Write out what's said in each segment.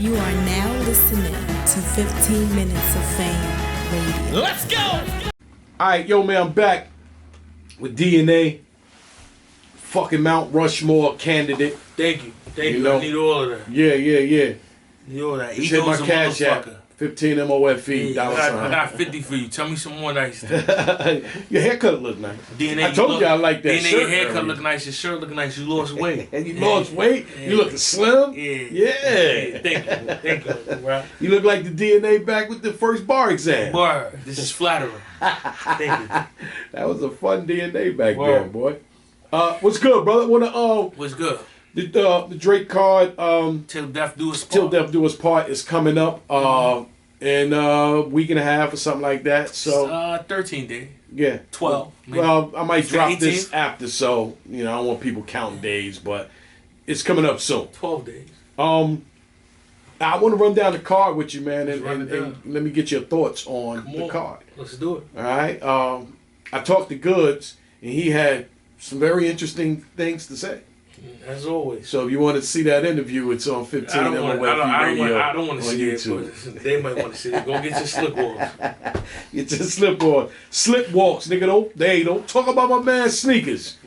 You are now listening to 15 Minutes of Fame Radio. Let's go! Alright, yo man, I'm back with DNA. Fucking Mount Rushmore candidate. Thank you. Thank You you. know? I need all of that. Yeah. Need all that. Just hit my cash app. 15 MOFE. Yeah, I got 50 for you. Tell me some more nice stuff. Your haircut look nice. DNA, I told you I like that DNA, shirt. your haircut look nice. Your shirt look nice. You lost weight. And you lost weight? Yeah. You looking slim? Yeah. Thank you, bro. You look like the DNA back with the first bar exam. Boy, this is flattering. Thank you. That was a fun DNA back then, boy. What's good, brother? What's good? The Drake card, Till Death Do Us Part. Till Death Do Us Part is coming up in a week and a half or something like that. So 13 days. Yeah. 12. Maybe. Well, I might drop 18? this after, so I don't want people counting days, but it's coming up soon. 12 days. I want to run down the card with you, man, and down. let me get your thoughts on the card. Let's do it. All right. I talked to Goods, and he had some very interesting things to say. As always. So if you want to see that interview, it's on 15 I don't want to see YouTube. it, but they might want to see it. Go get your slip walks. Get your slip walks, nigga. Don't talk about my man's sneakers.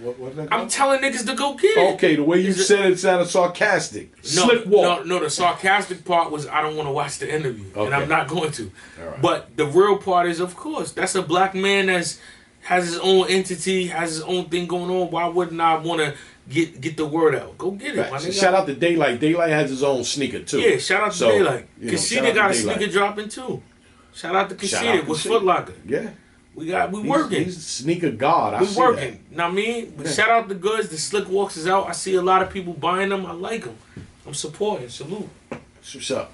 I'm telling niggas to go get it. Okay, the way you said it sounded sarcastic. Slip walk. No, the sarcastic part was I don't want to watch the interview, and I'm not going to. All right. But the real part is, of course, that's a black man has his own entity, has his own thing going on. Why wouldn't I want to get the word out? Go get it, Right. my nigga. Shout out to Daylight. Daylight has his own sneaker too. Yeah, shout out to Daylight. Shout out Kashida got a to Daylight. sneaker dropping too. Shout out to Shout out Kashida with Kashida. Foot Locker. Yeah. We working. He's a sneaker god. We working. Know what I mean? But shout out the Goods. The Slick Walks is out. I see a lot of people buying them. I like them. I'm supporting. Salute. That's what's up.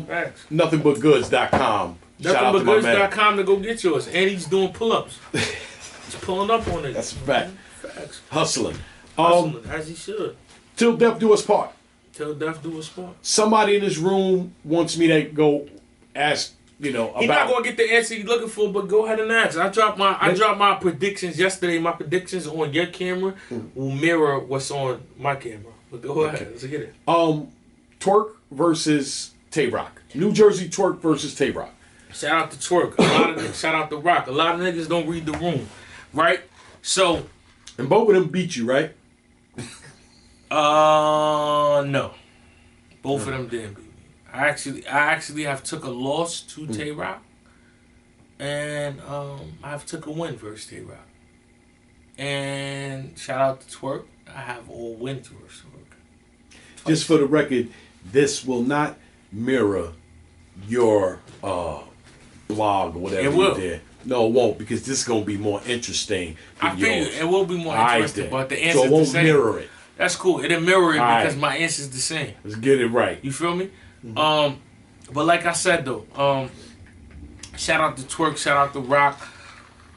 Facts. Nothingbutgoods.com. Shout out to my man. Nothingbutgoods.com to go get yours. And he's doing pull-ups. He's pulling up on it. That's a fact. Facts. Hustling. As he should. Till Death Do Us Part. Till Death Do Us Part. Somebody in this room wants me to go ask, about... He's not gonna get the answer he's looking for, but go ahead and ask. I dropped my predictions yesterday. My predictions on your camera will mirror what's on my camera. But go ahead, let's get it. Twerk versus Tay Rock. New Jersey Twerk versus Tay Rock. Shout out to Twerk. Shout out to Rock. A lot of niggas don't read the room, right? So, and both of them beat you, right? No. Both of them didn't beat me. I actually have took a loss to Tay Rock, and I've took a win versus Tay Rock. And shout out to Twerk. I have all wins versus Twerk. Just for the record, this will not mirror your blog or whatever It will. you did. No, it won't, because this is going to be more interesting than I feel yours. it will be more interesting, but the answer so it is the won't same. mirror it. That's cool. It'll mirror it All because right. my answer is the same. Let's get it right. You feel me? But like I said though, shout out to Twerk, shout out to Rock.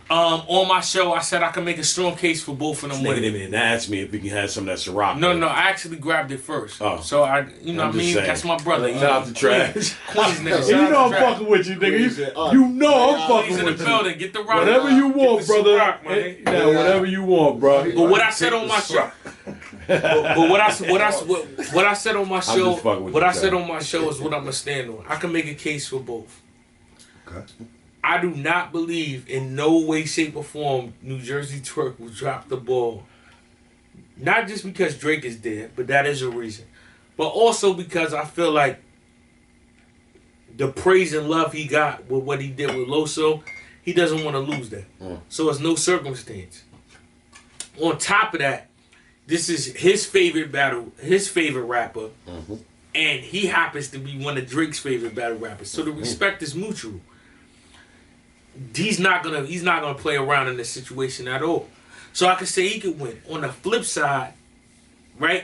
On my show, I said I can make a strong case for both of them. Nigga didn't ask me if we can have some that's a rock. No, I actually grabbed it first. Oh. So what I mean? saying. That's my brother. Shout out to Trash. Queens nigga. And Shout you out know to I'm Trash. fucking with you, nigga. You know I'm He's fucking in the with you. building. Get the rock. Whatever you want, Get the brother. rock, my nigga. Now, whatever you want, bro. But what I said on my show, but what I said on my show, just fucking with what you, I said Trav. on my show is what I'm gonna stand on. I can make a case for both. Okay. I do not believe in no way, shape, or form New Jersey Twerk will drop the ball. Not just because Drake is there, but that is a reason. But also because I feel like the praise and love he got with what he did with Loso, he doesn't want to lose that. So it's no circumstance. On top of that, this is his favorite rapper, and he happens to be one of Drake's favorite battle rappers. So the respect is mutual. He's not gonna play around in this situation at all. So I can say he could win. On the flip side, right?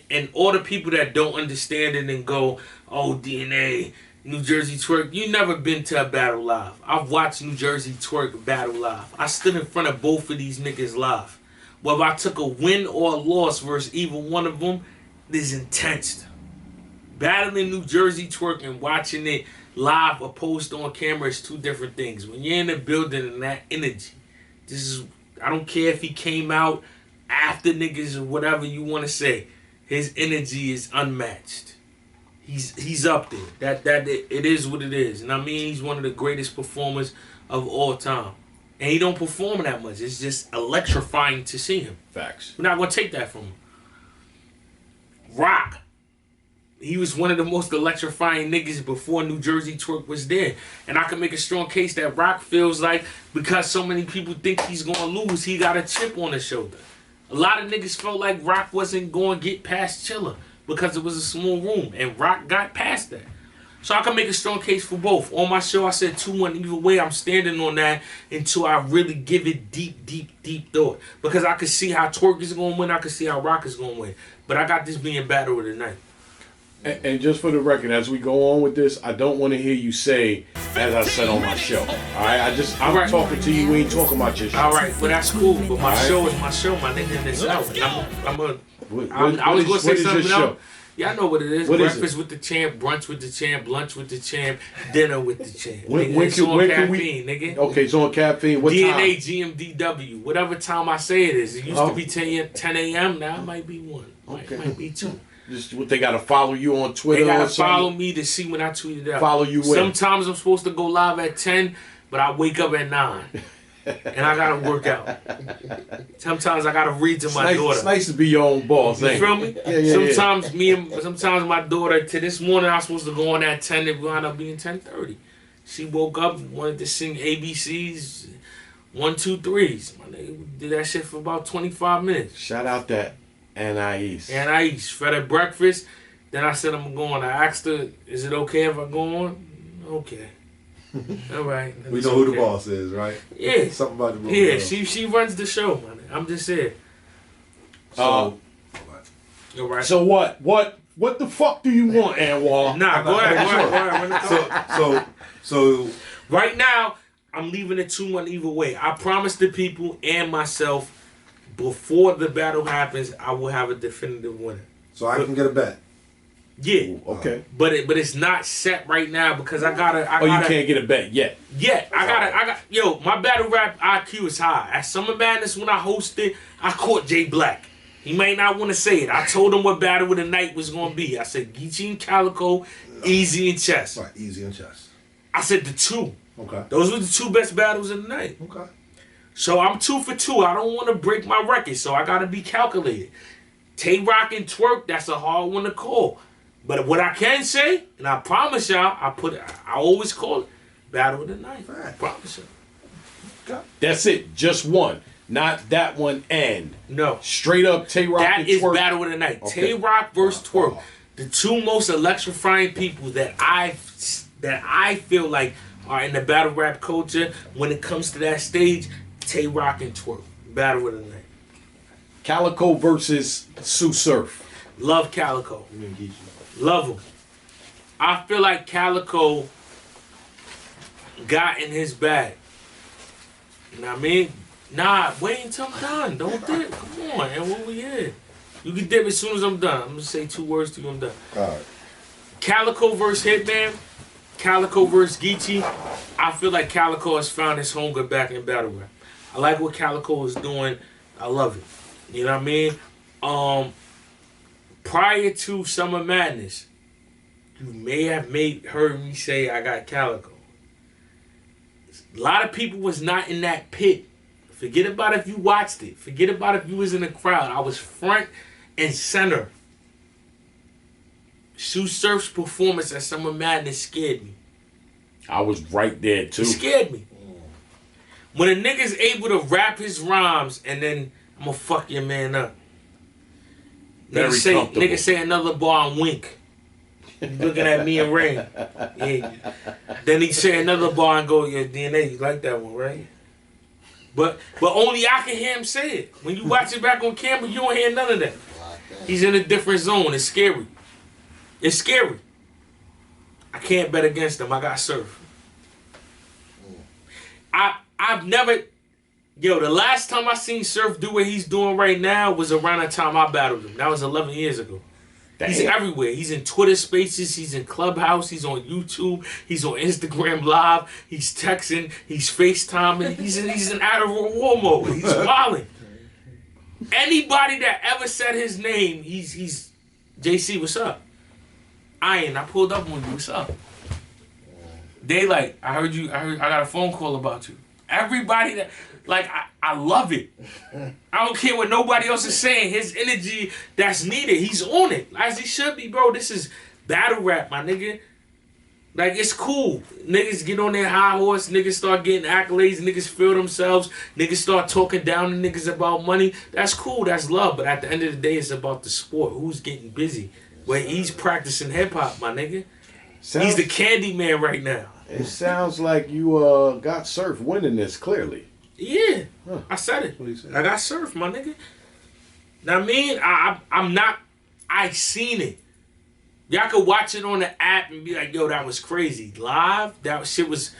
And all the people that don't understand it and go, oh, DNA, New Jersey Twerk, you never been to a battle live. I've watched New Jersey Twerk battle live. I stood in front of both of these niggas live. Whether I took a win or a loss versus either one of them is intense. Battling New Jersey Twerk and watching it live opposed to on camera is two different things. When you're in the building and that energy, I don't care if he came out after niggas or whatever you want to say, his energy is unmatched. he's up there. That it is what it is. And I mean, he's one of the greatest performers of all time. And he don't perform that much. It's just electrifying to see him. Facts. We're not gonna take that from him. Rock. He was one of the most electrifying niggas before New Jersey Twerk was there. And I can make a strong case that Rock feels like because so many people think he's gonna lose, he got a chip on his shoulder. A lot of niggas felt like Rock wasn't gonna get past Chilla because it was a small room. And Rock got past that. So I can make a strong case for both. On my show, I said 2-1 either way. I'm standing on that until I really give it deep thought. Because I can see how Twerk is going to win. I can see how Rock is going to win. But I got this being battle of the night. And just for the record, as we go on with this, I don't want to hear you say, as I said on my show. All right? I'm right. talking to you. We ain't talking about your show. All right. Well, that's cool. But my show is my show. My nigga, and it's out. I was going to say something else. Yeah, I know what it is. What Breakfast is it? with the champ, brunch with the champ, lunch with the champ, dinner with the champ. When it's on can caffeine, nigga. Okay, it's on caffeine. What DNA, time? GMDW, whatever time I say it is. It used to be 10 a.m. Now it might be 1. Okay. Might be 2. Just what they gotta follow you on Twitter. They gotta or something? follow me to see when I tweet it out. Follow you when? Sometimes I'm supposed to go live at 10, but I wake up at 9. And I gotta work out. Sometimes I gotta read to my daughter. It's nice to be your own boss. You feel me? Yeah. Sometimes my daughter. To this morning, I was supposed to go on at 10. It wound up being 10:30. She woke up and wanted to sing ABCs, 1, 2, 3s. My nigga did that shit for about 25 minutes. Shout out that Anais. Fed her breakfast. Then I said I'm going. I asked her, "Is it okay if I go on?" Okay. All right. We know who the boss is, right? Yeah. Something about the boss. Yeah, she runs the show, man. I'm just saying. So, All right. So what the fuck do you want, Anwar? Nah, go ahead. So Right now, I'm leaving it 2-1 either way. I promise the people and myself before the battle happens, I will have a definitive winner. So I can get a bet. Yeah. Ooh, okay. But it's not set right now because I gotta. You can't get a bet yet. Yeah, I got. Yo, my battle rap IQ is high. At Summer Madness when I hosted, I caught Jay Black. He might not want to say it. I told him what battle of the night was gonna be. I said Gichi and Calico, Easy and Chess. Right, Easy and Chess. I said the 2. Okay. Those were the 2 best battles of the night. Okay. So I'm 2 for 2. I don't want to break my record, so I gotta be calculated. Tay Rock and Twerk, that's a hard one to call. But what I can say, and I promise y'all, I always call it battle of the night. I promise y'all. That's it. Just one. Not that one and. No. Straight up Tay Rock That and is Twerk. battle of the night. Okay. Tay Rock versus Twerk. The 2 most electrifying people that I feel like are in the battle rap culture when it comes to that stage, Tay Rock and Twerk. Battle of the night. Calico versus Sue Surf. Love Calico. Love him. I feel like Calico got in his bag. You know what I mean? Nah, wait until I'm done. Don't dip. Come on, and what we in? You can dip as soon as I'm done. I'm gonna say 2 words to you, I'm done. Alright. Calico versus Hitman. Calico versus Gichi. I feel like Calico has found his hunger back in battle rap. I like what Calico is doing. I love it. You know what I mean? Prior to Summer Madness, you may have heard me say I got Calico. A lot of people was not in that pit. Forget about if you watched it. Forget about if you was in the crowd. I was front and center. Sue Surf's performance at Summer Madness scared me. I was right there too. It scared me. When a nigga's able to rap his rhymes and then I'm gonna fuck your man up. Very comfortable. Nigga say another bar and wink. He's looking at me and Rain. Yeah. Then he say another bar and go, yeah, DNA, you like that one, right? But only I can hear him say it. When you watch it back on camera, you don't hear none of that. He's in a different zone. It's scary. It's scary. I can't bet against him. I got Surf. I've never... Yo, the last time I seen Surf do what he's doing right now was around the time I battled him. That was 11 years ago. Damn. He's everywhere. He's in Twitter Spaces. He's in Clubhouse. He's on YouTube. He's on Instagram Live. He's texting. He's FaceTiming. He's in out of war mode. He's wilding. Anybody that ever said his name, he's JC, what's up? I pulled up on you. What's up? They like, I heard I got a phone call about you. Everybody that, like, I love it. I don't care what nobody else is saying. His energy that's needed, he's on it. As he should be, bro. This is battle rap, my nigga. Like, it's cool. Niggas get on their high horse. Niggas start getting accolades. Niggas feel themselves. Niggas start talking down to niggas about money. That's cool. That's love. But at the end of the day, it's about the sport. Who's getting busy? Where he's practicing hip-hop, my nigga. He's the candy man right now. It sounds like you got Surf winning this, clearly. Yeah. I said it. What do you say? I got Surf, my nigga. Now, I mean, I'm not... I seen it. Y'all could watch it on the app and be like, yo, that was crazy. Live, that shit was...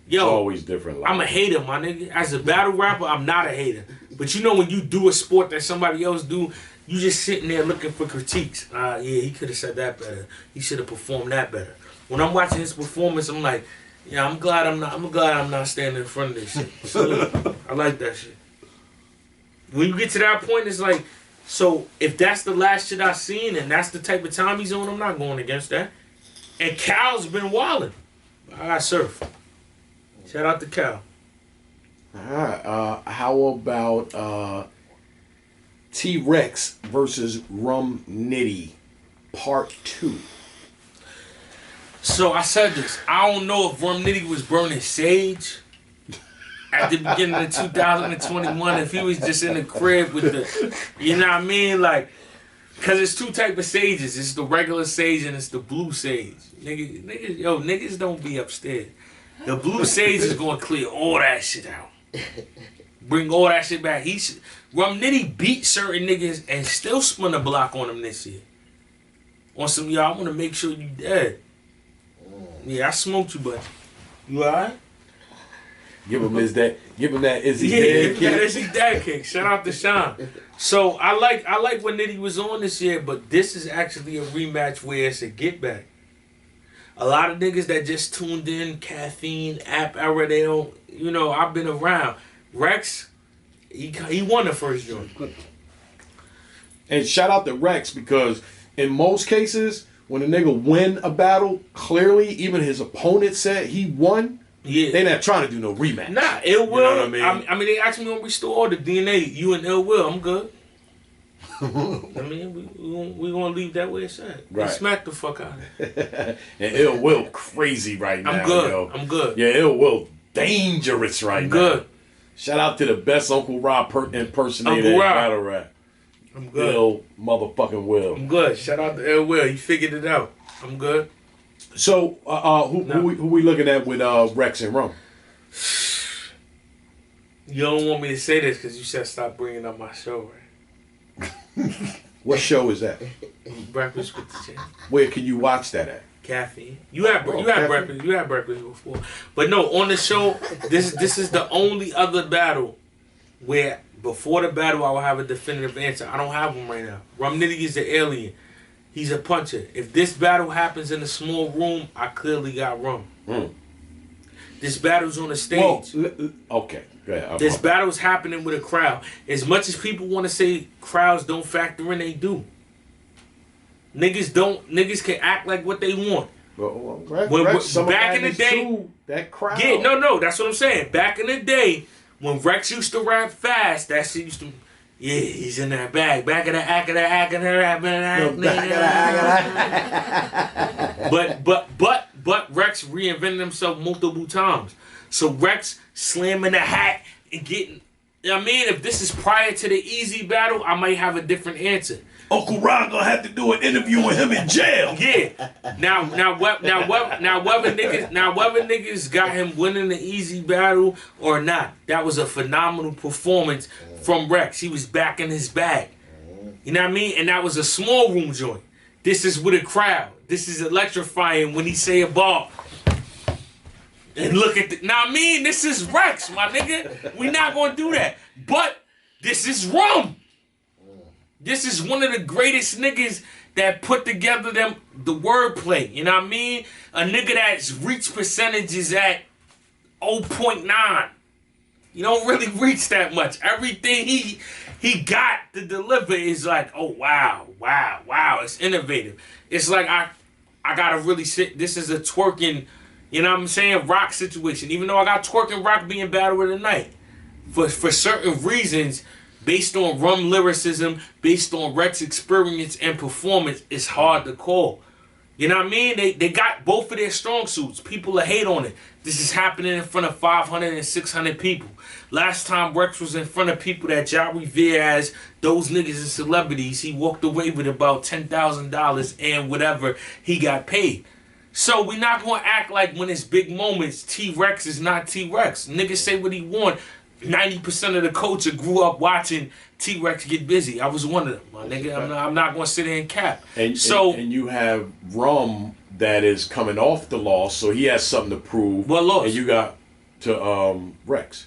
Yo, It's always different. Live. I'm a hater, my nigga. As a battle rapper, I'm not a hater. But you know when you do a sport that somebody else do, you just sitting there looking for critiques. Yeah, he could have said that better. He should have performed that better. When I'm watching his performance, I'm like, yeah, I'm glad I'm not standing in front of this shit. So, I like that shit. When you get to that point, it's like, so if that's the last shit I seen and that's the type of time he's on, I'm not going against that. And Cal's been wilding. I got Surf. Shout out to Cal. Alright, how about T-Rex versus Rum Nitty Part 2? So I said this. I don't know if Rum Nitty was burning sage at the beginning of 2021, if he was just in the crib with the, you know what I mean? Like, because it's two type of sages. It's the regular sage and it's the blue sage. Niggas don't be upstairs. The blue sage is going to clear all that shit out. Bring all that shit back. Rum Nitty beat certain niggas and still spun a block on them this year. On some, y'all, I want to make sure you dead. Yeah, I smoked you, but you alright? Give him that is he Yeah, dead that kick? is he dead kick. Shout out to Sean. So I like what Nitty was on this year, but this is actually a rematch where it's a get back. A lot of niggas that just tuned in, caffeine, app era, they don't, I've been around. Rex, he won the first joint. And shout out to Rex, because in most cases, when a nigga win a battle, clearly even his opponent said he won. Yeah. They not trying to do no rematch. Nah, Ill Will. You know what I mean? I mean, they asked me when we restore the DNA. You and Ill Will, I'm good. I mean, we gonna leave that way it's at. Right. Smack the fuck out of it. And Ill Will crazy right now. I'm good. Yo. I'm good. Yeah, Ill Will dangerous right I'm now. good. Shout out to the best Uncle Rob impersonator Uncle in Rob. battle rap. I'm good. Ill motherfucking Will. I'm good. Shout out to Ill Will. He figured it out. I'm good. So, who we looking at with Rex and Rum? You don't want me to say this because you said stop bringing up my show, right? What show is that? Breakfast with the Champ. Where can you watch that at? Caffeine. You had caffeine. breakfast. You had breakfast before, but no. On the show, this is the only other battle where before the battle I will have a definitive answer. I don't have one right now. Rum Nitty is an alien. He's a puncher. If this battle happens in a small room, I clearly got Rum. This battle's on the stage. Well, okay. Go ahead. This battle's happening with a crowd. As much as people want to say crowds don't factor in, they do. Niggas can act like what they want. Back in the day, that crowd. Yeah, no, that's what I'm saying. Back in the day, when Rex used to rap fast, that shit used to, yeah, he's in that bag. Back of the act of the act of the rap. But Rex reinvented himself multiple times. So Rex slamming the hat and getting, you know what I mean? If this is prior to the easy battle, I might have a different answer. Uncle Ron gonna have to do an interview with him in jail. Yeah. Now whether niggas got him winning the easy battle or not, that was a phenomenal performance from Rex. He was back in his bag. You know what I mean? And that was a small room joint. This is with a crowd. This is electrifying when he say a bar. And look at the, now I mean, this is Rex, my nigga. We not gonna do that. But this is Rum. This is one of the greatest niggas that put together the wordplay. You know what I mean? A nigga that's reach percentages at 0.9. You don't really reach that much. Everything he got to deliver is like, oh wow. It's innovative. It's like I gotta really sit. This is a twerking, you know what I'm saying, rock situation. Even though I got Twerk and Rock being battle of the night, for certain reasons, based on Rum lyricism, based on Rex experience and performance, it's hard to call. You know what I mean? They got both of their strong suits. People are hate on it. This is happening in front of 500 and 600 people. Last time Rex was in front of people that y'all revere as those niggas and celebrities, he walked away with about $10,000 and whatever he got paid. So we're not going to act like when it's big moments, T-Rex is not T-Rex. Niggas say what he want. 90% of the culture grew up watching T-Rex get busy. I was one of them, my nigga. I'm not going to sit there and cap. And you have Rum that is coming off the loss, so he has something to prove. What loss? And you got to Rex.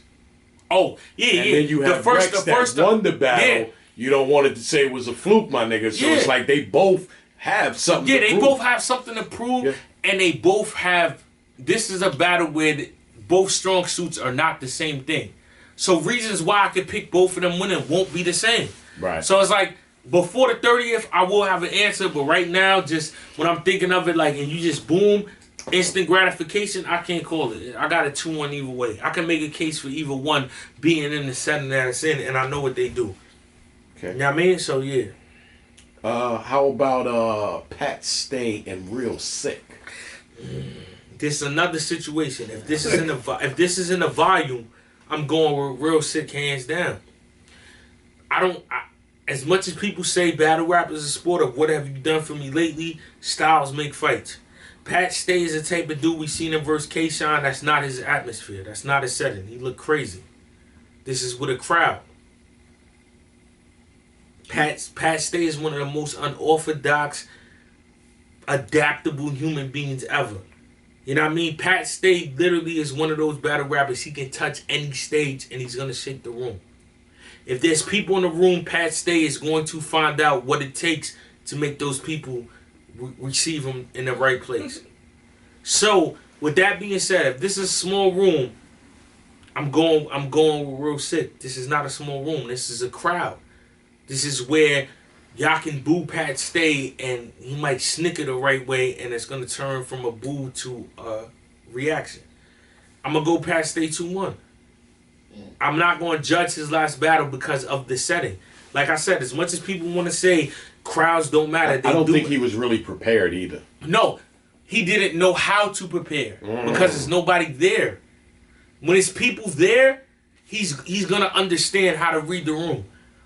Oh, yeah. And then you have Rex that won the battle. Yeah. You don't want it to say it was a fluke, my nigga. So it's like they both have something to prove. Yeah, they both have something to prove, and they both have... This is a battle where both strong suits are not the same thing. So reasons why I could pick both of them winning won't be the same. Right. So it's like, before the 30th, I will have an answer, but right now, just when I'm thinking of it, like, and you just boom, instant gratification, I can't call it. I got a 2-1 either way. I can make a case for either one being in the setting that it's in, and I know what they do. Okay. You know what I mean? So, yeah. How about Pat Stay and Real Sick? This is another situation. If this is in the volume, I'm going with Real Sick hands down. As much as people say battle rap is a sport of what have you done for me lately, styles make fights. Pat Stay is the type of dude we seen in verse K-Shine. That's not his atmosphere. That's not his setting. He look crazy. This is with a crowd. Pat Stay is one of the most unorthodox, adaptable human beings ever. You know what I mean? Pat Stay literally is one of those battle rappers. He can touch any stage and he's going to shake the room. If there's people in the room, Pat Stay is going to find out what it takes to make those people receive him in the right place. So, with that being said, if this is a small room, I'm going with Real Sick. This is not a small room. This is a crowd. This is where y'all can boo Pat Stay and he might snicker the right way and it's going to turn from a boo to a reaction. I'm going to go Pat Stay 2-1. I'm not going to judge his last battle because of the setting. Like I said, as much as people want to say crowds don't matter, I don't think he was really prepared either. No, he didn't know how to prepare because there's nobody there. When it's people there, he's going to understand how to read the room.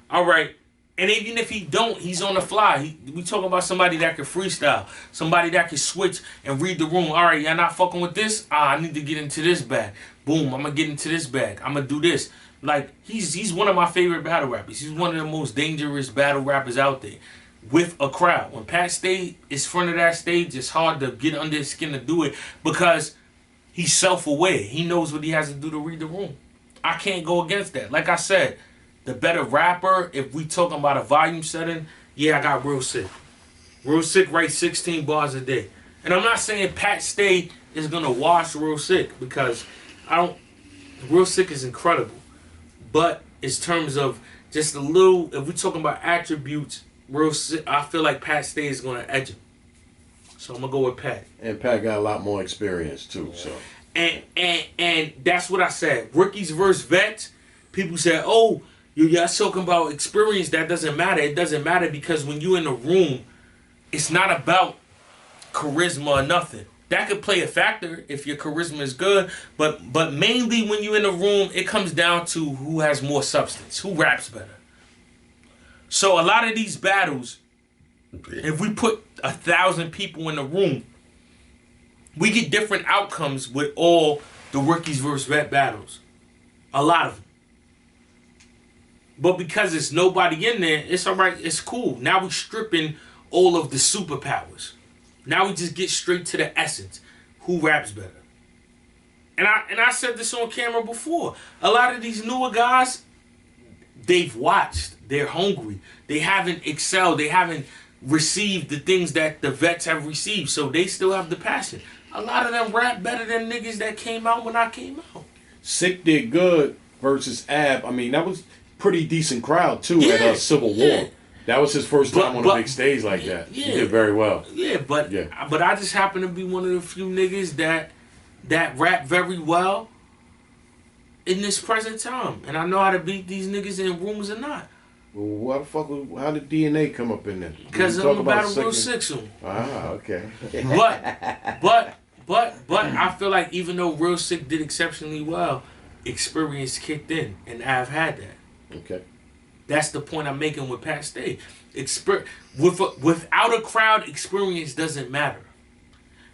All right. And even if he don't, he's on the fly. We talking about somebody that can freestyle. Somebody that can switch and read the room. All right, y'all not fucking with this? I need to get into this bag. Boom, I'm going to get into this bag. I'm going to do this. Like, he's one of my favorite battle rappers. He's one of the most dangerous battle rappers out there with a crowd. When Pat Stay is front of that stage, it's hard to get under his skin to do it because he's self-aware. He knows what he has to do to read the room. I can't go against that. Like I said, the better rapper, if we talking about a volume setting, I got Real Sick. Real Sick writes 16 bars a day. And I'm not saying Pat Stay is going to wash Real Sick because Real Sick is incredible. But in terms of just a little, if we're talking about attributes, Real Sick, I feel like Pat Stay is going to edge him. So I'm going to go with Pat. And Pat got a lot more experience too. So. And that's what I said. Rookies versus vets, people say, oh, y'all talking about experience. That doesn't matter. It doesn't matter because when you're in the room, it's not about charisma or nothing. That could play a factor if your charisma is good, but mainly when you're in the room, it comes down to who has more substance, who raps better. So a lot of these battles, if we put 1,000 people in the room, we get different outcomes with all the rookies versus vet battles. A lot of them. But because there's nobody in there, it's all right. It's cool. Now we're stripping all of the superpowers. Now we just get straight to the essence. Who raps better? And I said this on camera before. A lot of these newer guys, they've watched. They're hungry. They haven't excelled. They haven't received the things that the vets have received. So they still have the passion. A lot of them rap better than niggas that came out when I came out. Sick did good versus Ab. I mean, that was pretty decent crowd too at Civil War. That was his first time on a big stage like that. Yeah, He did very well. Yeah, but I just happen to be one of the few niggas that rap very well in this present time, and I know how to beat these niggas in rooms or not. Well, how did DNA come up in there? Because I'm about to Real 6 soon. Ah, okay. But I feel like even though Real Sick did exceptionally well, experience kicked in, and I've had that. Okay. That's the point I'm making with Pat Stay. Without a crowd, experience doesn't matter.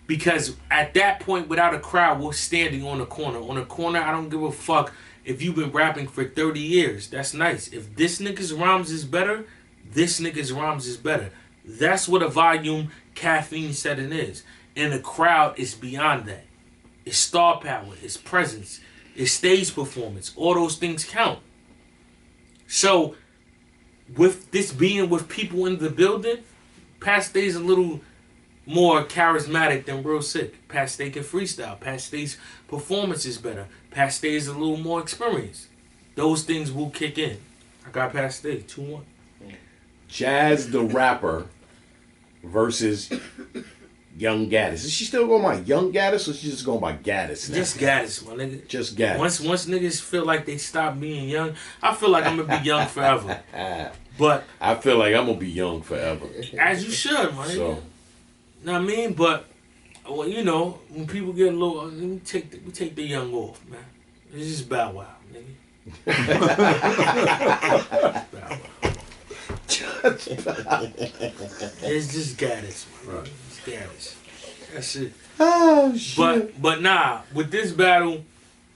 Because at that point, without a crowd, we're standing on the corner. On the corner, I don't give a fuck if you've been rapping for 30 years. That's nice. If this nigga's rhymes is better, this nigga's rhymes is better. That's what a volume caffeine setting is. And the crowd is beyond that. It's star power. It's presence. It's stage performance. All those things count. So, with this being with people in the building, Pat Stay's a little more charismatic than Real Sick. Pat Stay can freestyle. Pat Stay's performance is better. Pat Stay is a little more experienced. Those things will kick in. I got Pat Stay 2-1. Jazz the Rapper versus Young Gaddis. Is she still going by Young Gaddis, or she just going by Gaddis now? Just Gaddis, my nigga. Just Gaddis. Once niggas feel like they stop being young, I feel like I'm gonna be young forever. But I feel like I'm gonna be young forever. As you should, my nigga. So. Know what I mean? But well, you know, when people get a little, we take the young off, man. It's just Bow Wow, nigga. Bow Wow. It's just Gaddis, man. Right. It's Gaddis. That's it. Oh shit. But nah, with this battle,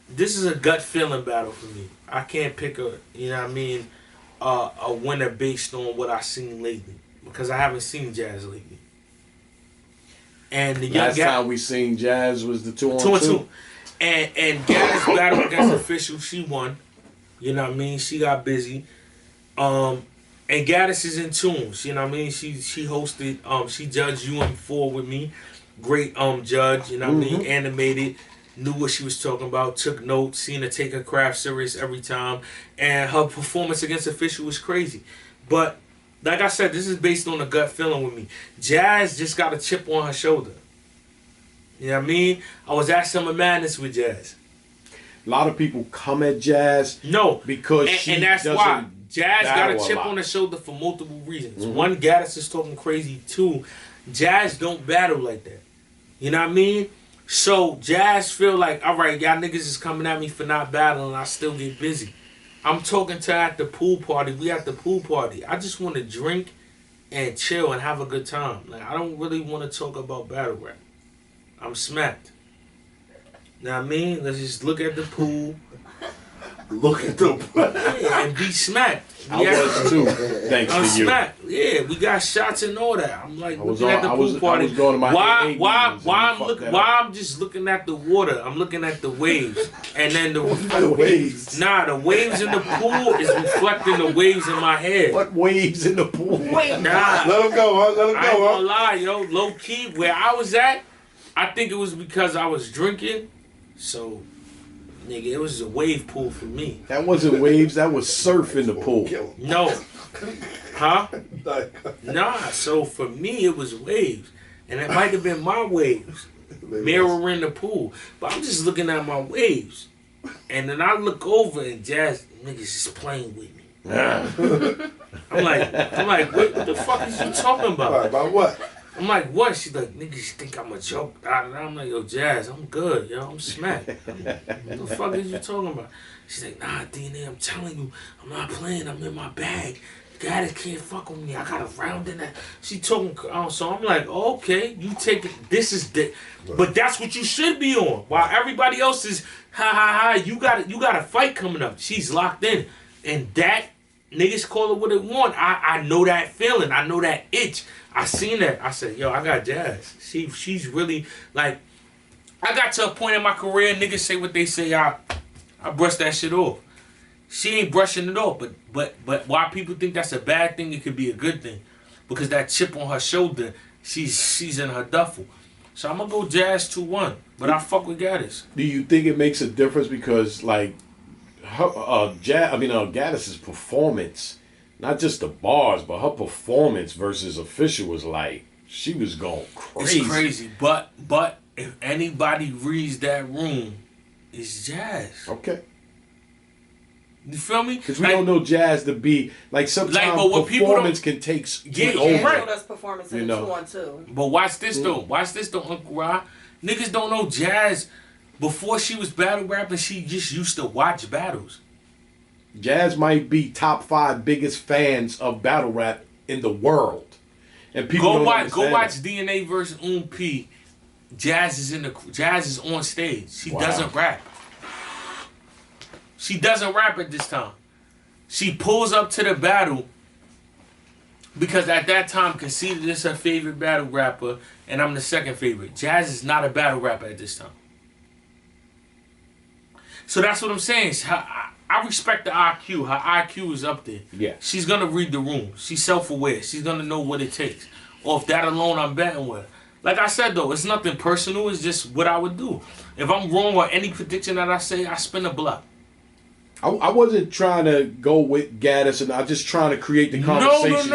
this is a gut feeling battle for me. I can't pick a, you know what I mean, a winner based on what I've seen lately, because I haven't seen Jazz lately. And the young last time we seen Jazz was the 2-on-2. And Gaddis battle against Official, she won. You know what I mean? She got busy. And Gaddis is in tunes. You know what I mean? She hosted. She judged UM4 with me. Great judge. You know what I mean? Animated. Knew what she was talking about. Took notes. Seen her take her craft serious every time. And her performance against Official was crazy. But like I said, this is based on a gut feeling with me. Jazz just got a chip on her shoulder. You know what I mean? I was at Summer Madness with Jazz. A lot of people come at Jazz. No. Because she and that's doesn't why. Jazz got a chip lot. on her shoulder for multiple reasons. One, Gaddis is talking crazy. Two, Jazz don't battle like that. You know what I mean? So Jazz feel like, all right, y'all niggas is coming at me for not battling. I still get busy. I'm talking to her at the pool party. We at the pool party. I just want to drink and chill and have a good time. Like, I don't really want to talk about battle rap. I'm smacked. Know what I mean? Let's just look at the pool. Look at the Yeah, and be smacked. I was too, thanks I'm to you. smacked. Yeah, we got shots and all that. I'm like looking at the I pool was party. going to my Why I'm just looking at the water? I'm looking at the waves, and then the waves. Nah, the waves in the pool is reflecting the waves in my head. What waves in the pool? Nah, Let him go, huh? Let him I ain't go, gonna lie, yo. Low key, where I was at, I think it was because I was drinking. So, nigga, it was a wave pool for me. That wasn't waves. That was surf in the pool. No. Huh? Nah, so for me it was waves. And it might have been my waves mirroring the pool. But I'm just looking at my waves. And then I look over and Jazz niggas is playing with me. I'm like, what the fuck is you talking about? About what? I'm like, what? She's like, niggas think I'm a joke. I'm like, yo, Jazz, I'm good, yo. I'm smacked. What the fuck is you talking about? She's like, nah, DNA, I'm telling you, I'm not playing. I'm in my bag. Gaddis can't fuck with me. I got a round in that. She talking, so I'm like, okay, you take it. This is the, but that's what you should be on. While everybody else is, you got a fight coming up. She's locked in, and that niggas call it what it want. I know that feeling. I know that itch. I seen that. I said, yo, I got Jazz. She's really like. I got to a point in my career, niggas say what they say. I brush that shit off. She ain't brushing it off, but why people think that's a bad thing, it could be a good thing. Because that chip on her shoulder, she's in her duffel. So I'm gonna go Jazz 2-1. But I fuck with Gaddis. Do you think it makes a difference because like Gaddis's performance not just the bars, but her performance versus official was like, she was going crazy. It's crazy, but if anybody reads that room, it's Jazz. Okay. You feel me? Because we don't know Jazz to be like sometimes performance can take over. Right. That's performance in a 2-on-2. But watch this though. Watch this though, Uncle Rod. Niggas don't know Jazz. Before she was battle rapping, she just used to watch battles. Jazz might be top 5 biggest fans of battle rap in the world, and people go don't watch understand DNA versus P. Jazz is on stage. She doesn't rap. She doesn't rap at this time. She pulls up to the battle because at that time Conceited is her favorite battle rapper and I'm the second favorite. Jazz is not a battle rapper at this time. So that's what I'm saying. I respect the IQ. Her IQ is up there. Yeah. She's going to read the room. She's self-aware. She's going to know what it takes. Or if that alone I'm betting with her. Like I said, though, it's nothing personal. It's just what I would do. If I'm wrong or any prediction that I say, I spin a block. I wasn't trying to go with Gaddis, and I'm just trying to create the conversation.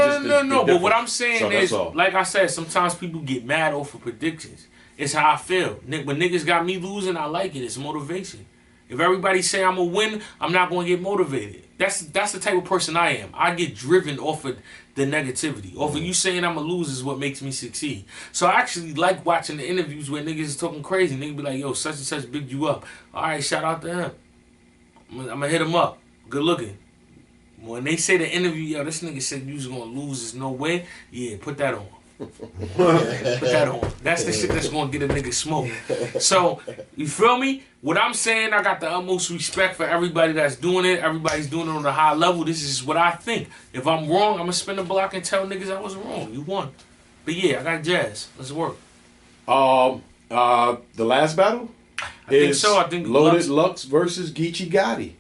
No. But what I'm saying is, like I said, sometimes people get mad off of predictions. It's how I feel. When niggas got me losing, I like it. It's motivation. If everybody say I'm going to win, I'm not going to get motivated. That's the type of person I am. I get driven off of the negativity. Off of you saying I'm going to lose is what makes me succeed. So I actually like watching the interviews where niggas is talking crazy. Niggas be like, yo, such and such bigged you up. All right, shout out to him. I'm going to hit him up. Good looking. When they say the interview, yo, this nigga said you was going to lose, there's no way. Yeah, put that on. Put that on. That's the shit that's going to get a nigga smoke. So, you feel me? What I'm saying, I got the utmost respect for everybody that's doing it. Everybody's doing it on a high level. This is what I think. If I'm wrong, I'm going to spin the block and tell niggas I was wrong. You won. But yeah, I got Jazz. Let's work. The last battle? I think so. I think Loaded Lux versus Gichi Gotti.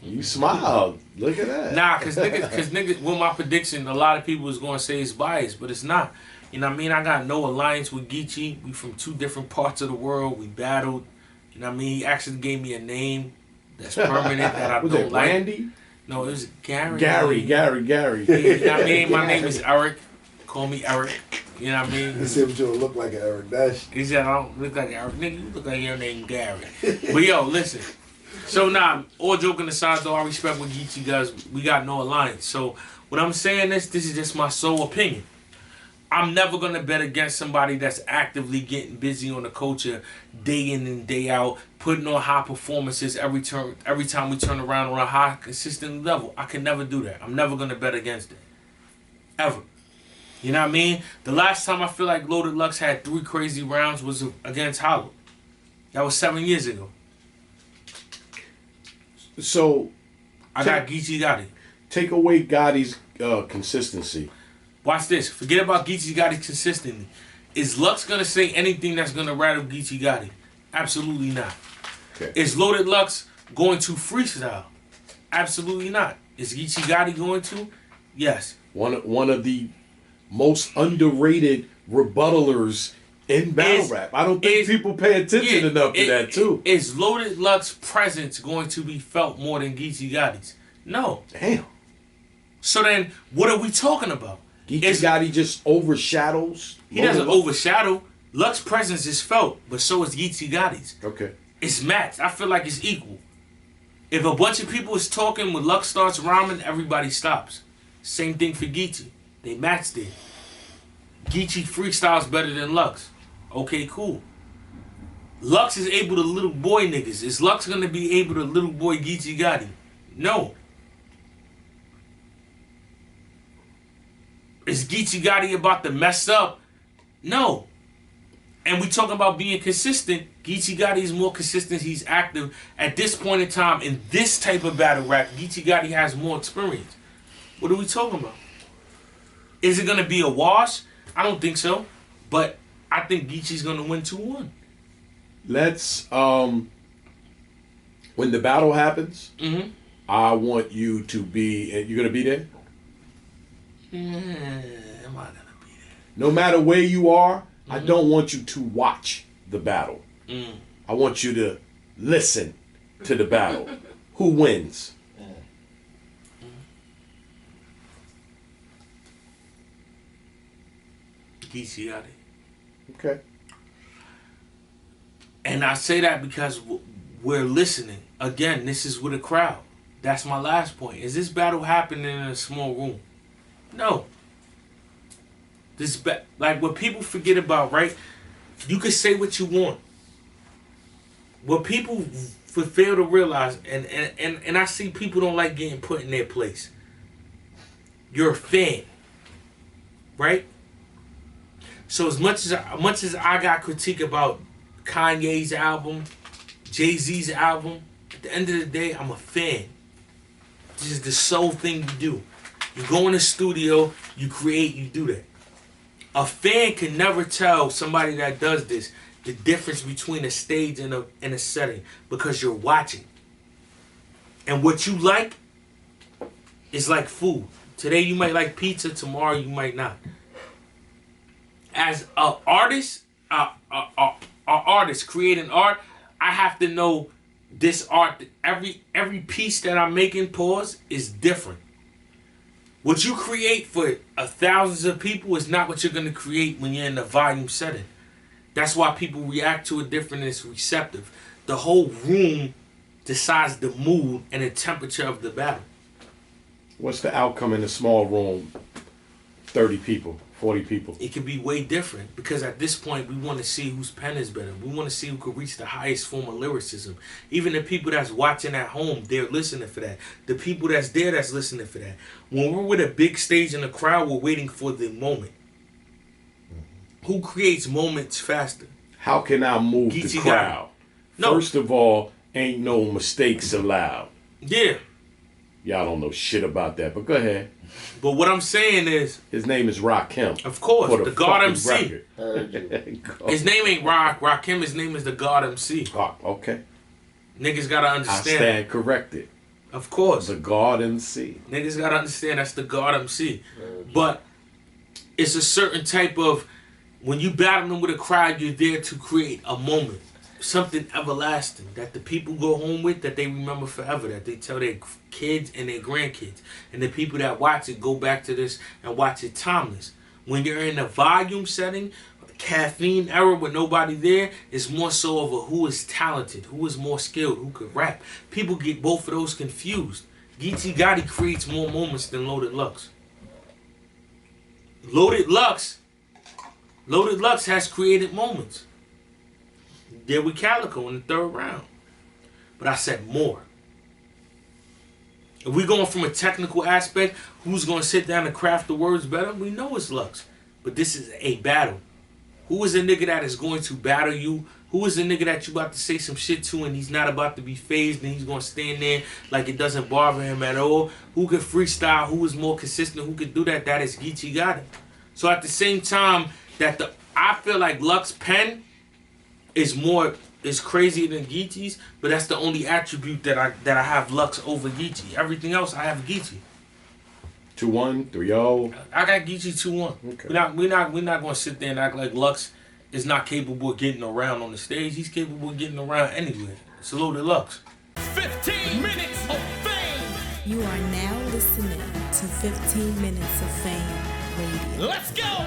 You smiled. Look at that. Nah, cause niggas, with my prediction, a lot of people is gonna say it's biased, but it's not. You know what I mean? I got no alliance with Gichi. We from 2 different parts of the world. We battled. You know what I mean? He actually gave me a name that's permanent that I was don't it like. Randy? No, it was Gary. Gary. Yeah, you know what I mean? My name is Eric. Call me Eric. You know what I mean? This him to look like an Eric Dash. He said, I don't look like Eric. Nigga, you look like your name Gary. But yo, listen. So nah, all joking aside though, I respect what Gichi does. We got no alliance. So what I'm saying is, this is just my sole opinion. I'm never gonna bet against somebody that's actively getting busy on the culture day in and day out, putting on high performances every time we turn around on a high, consistent level. I can never do that. I'm never gonna bet against it. Ever. You know what I mean? The last time I feel like Loaded Lux had 3 crazy rounds was against Hollow. That was 7 years ago. So, I got Gichi Gotti. Take away Gotti's consistency. Watch this. Forget about Gichi Gotti consistently. Is Lux going to say anything that's going to rattle Gichi Gotti? Absolutely not. Okay. Is Loaded Lux going to freestyle? Absolutely not. Is Gichi Gotti going to? Yes. One of the most underrated rebuttalers in battle rap. I don't think people pay attention enough to that too. Is Loaded Lux's presence going to be felt more than Gichi Gotti's? No. Damn. So then, what are we talking about? Gichi Gotti just overshadows. He doesn't overshadow. Lux's presence is felt, but so is Gichi Gotti's. Okay. It's matched. I feel like it's equal. If a bunch of people is talking when Lux starts rhyming, everybody stops. Same thing for Gichi. They matched it. Gichi freestyles better than Lux. Okay, cool. Lux is able to little boy niggas. Is Lux gonna be able to little boy Gichi Gotti? No. Is Gichi Gotti about to mess up? No. And we talking about being consistent. Gichi Gotti is more consistent. He's active. At this point in time, in this type of battle rap, Gichi Gotti has more experience. What are we talking about? Is it gonna be a wash? I don't think so. But I think Gichi's gonna win 2-1. Let's when the battle happens, I want you to be. You're gonna be there. Am I gonna be there? No matter where you are, I don't want you to watch the battle. I want you to listen to the battle. Who wins? Gichi Gotti. Okay. And I say that because we're listening. Again, this is with a crowd. That's my last point. Is this battle happening in a small room? No. Like what people forget about, right? You can say what you want. What people fail to realize, and I see people don't like getting put in their place. You're a fan, right? So as much as I got critique about Kanye's album, Jay-Z's album, at the end of the day, I'm a fan. This is the sole thing you do. You go in the studio, you create, you do that. A fan can never tell somebody that does this the difference between a stage and a setting because you're watching. And what you like is like food. Today you might like pizza, tomorrow you might not. As an artist, creating art, I have to know this art. Every piece that I'm making, is different. What you create for thousands of people is not what you're going to create when you're in a volume setting. That's why people react to it different and it's receptive. The whole room decides the mood and the temperature of the battle. What's the outcome in a small room? 30 people, 40 people. It can be way different because at this point we want to see whose pen is better. We want to see who could reach the highest form of lyricism. Even the people that's watching at home, they're listening for that. The people that's there that's listening for that. When we're with a big stage in the crowd, we're waiting for the moment. Who creates moments faster? How can I move the crowd? No. First of all, ain't no mistakes allowed. Yeah. Y'all don't know shit about that, but go ahead. But what I'm saying is... His name is Rakim. Of course, the God MC. His name ain't Rakim, his name is the God MC. Okay. Niggas gotta understand. I stand corrected. Of course. The God MC. Niggas gotta understand that's the God MC. But it's a certain type of... When you battling with a crowd, you're there to create a moment. Something everlasting that the people go home with, that they remember forever, that they tell their kids and their grandkids. And the people that watch it go back to this and watch it timeless. When you're in a volume setting, caffeine era with nobody there, it's more so of a who is talented, who is more skilled, who could rap. People get both of those confused. Gichi Gotti creates more moments than Loaded Lux. Loaded Lux has created moments. There with Calico in the third round. But I said more. If we're going from a technical aspect, who's going to sit down and craft the words better? We know it's Lux. But this is a battle. Who is a nigga that is going to battle you? Who is a nigga that you about to say some shit to and he's not about to be phased and he's going to stand there like it doesn't bother him at all? Who can freestyle? Who is more consistent? Who can do that? That is Gichi Gotti. So at the same time that I feel like Lux pen is crazier than Gichi's, but that's the only attribute that I have Lux over Gichi. Everything else I have Gichi. 2-1, 3-0. I got Gichi 2-1. Okay. We're not gonna sit there and act like Lux is not capable of getting around on the stage. He's capable of getting around anywhere. Salute to Lux. 15 minutes of fame. You are now listening to 15 Minutes of Fame Radio. Let's go.